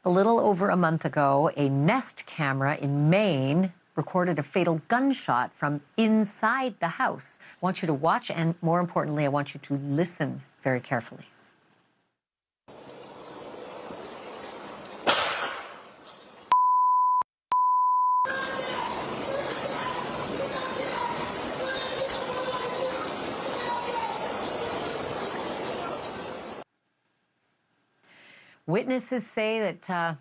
A little over a month ago, a Nest camera in Maine recorded a fatal gunshot from inside the house. I want you to watch, and more importantly, I want you to listen very carefully. Witnesses say that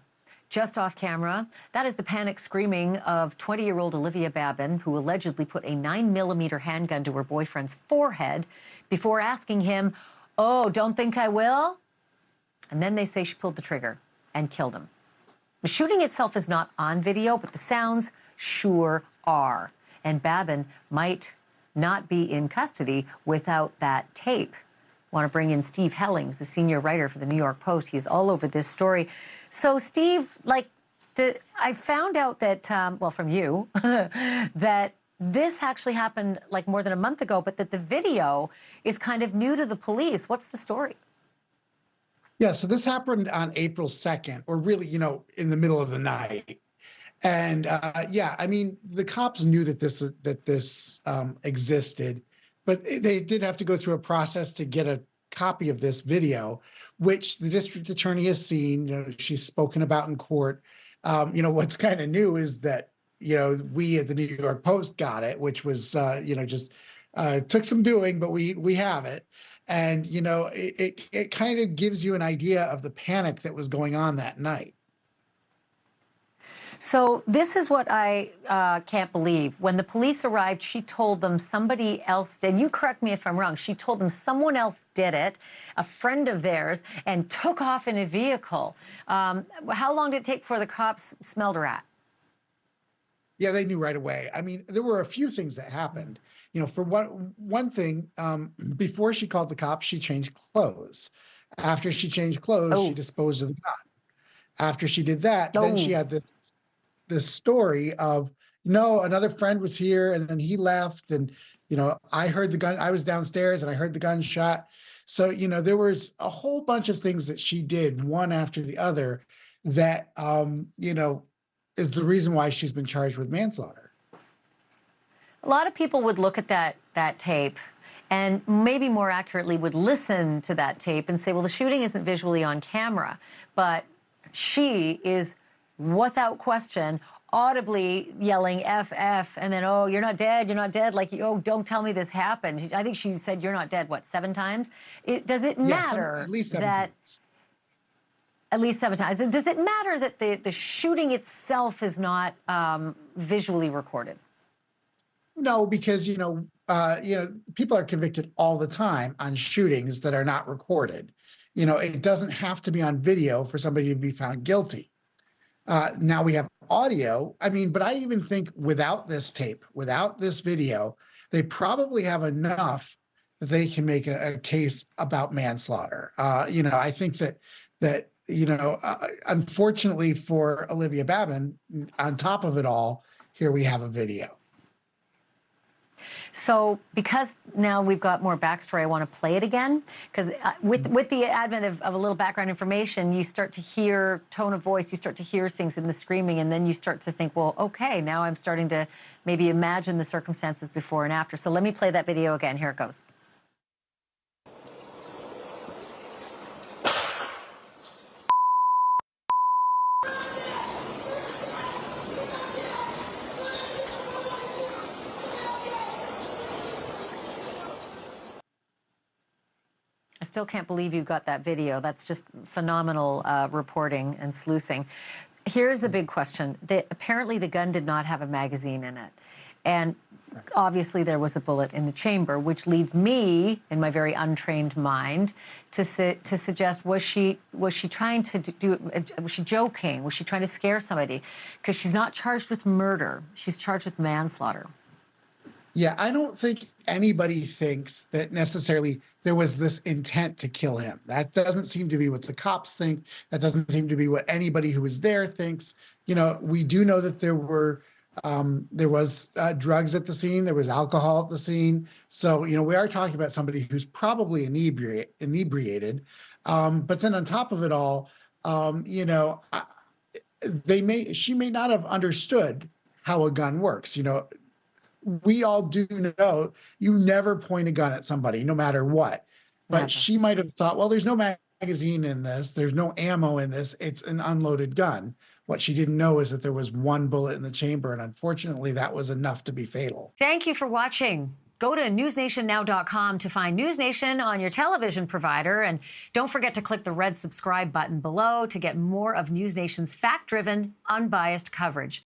just off camera, that is the panic screaming of 20-year-old Olivia Babin, who allegedly put a 9mm handgun to her boyfriend's forehead before asking him, "Oh, don't think I will?" And then they say she pulled the trigger and killed him. The shooting itself is not on video, but the sounds sure are. And Babin might not be in custody without that tape. Want to bring in Steve Hellings, the senior writer for the New York Post. He's all over this story. So, Steve, I found out that, well, from you, that this actually happened like more than a month ago, but that the video is kind of new to the police. What's the story? Yeah, so this happened on April 2nd, or really, in the middle of the night. And yeah, I mean, the cops knew that this existed, but they did have to go through a process to get a copy of this video, which the district attorney has seen. She's spoken about in court. What's kind of new is that we at the New York Post got it, which was just took some doing, but we have it. And it kind of gives you an idea of the panic that was going on that night. So this is what I can't believe. When the police arrived, she told them somebody else did. You correct me if I'm wrong. She told them someone else did it, a friend of theirs, and took off in a vehicle. How long did it take before the cops smelled a rat? Yeah, they knew right away. I mean, there were a few things that happened. For one thing, before she called the cops, she changed clothes. After she changed clothes, she disposed of the gun. After she did that, then she had this story of, another friend was here and then he left, and I heard the gun. I was downstairs and I heard the gunshot. So there was a whole bunch of things that she did one after the other that is the reason why she's been charged with manslaughter. A lot of people would look at that tape and maybe more accurately would listen to that tape and say, well, the shooting isn't visually on camera, but she is without question audibly yelling F, F, and then, oh, you're not dead, like, oh, don't tell me this happened. I think she said you're not dead, what, 7 times? Does it matter at least 7 times. At least 7 times. Does it matter that the shooting itself is not visually recorded? No, because, people are convicted all the time on shootings that are not recorded. It doesn't have to be on video for somebody to be found guilty. Now we have audio. I mean, but I even think without this tape, without this video, they probably have enough that they can make a case about manslaughter. I think that unfortunately for Olivia Babin, on top of it all, here we have a video. So because now we've got more backstory, I want to play it again, because with the advent of a little background information, you start to hear tone of voice, you start to hear things in the screaming, and then you start to think, well, okay, now I'm starting to maybe imagine the circumstances before and after. So let me play that video again. Here it goes. I still can't believe you got that video. That's just phenomenal reporting and sleuthing. Here's the big question. Apparently the gun did not have a magazine in it. And obviously there was a bullet in the chamber, which leads me, in my very untrained mind, to suggest, was she trying to do, was she joking? Was she trying to scare somebody? Because she's not charged with murder. She's charged with manslaughter. Yeah, I don't think anybody thinks that necessarily there was this intent to kill him. That doesn't seem to be what the cops think. That doesn't seem to be what anybody who was there thinks. We do know that there was drugs at the scene. There was alcohol at the scene. So, we are talking about somebody who's probably inebriated. But then on top of it all, she may not have understood how a gun works. You know, we all do know you never point a gun at somebody, no matter what. But Never. she might have thought, well, there's no magazine in this, there's no ammo in this, it's an unloaded gun. What she didn't know is that there was one bullet in the chamber, and unfortunately, that was enough to be fatal. Thank you for watching. Go to newsnationnow.com to find NewsNation on your television provider. And don't forget to click the red subscribe button below to get more of NewsNation's fact-driven, unbiased coverage.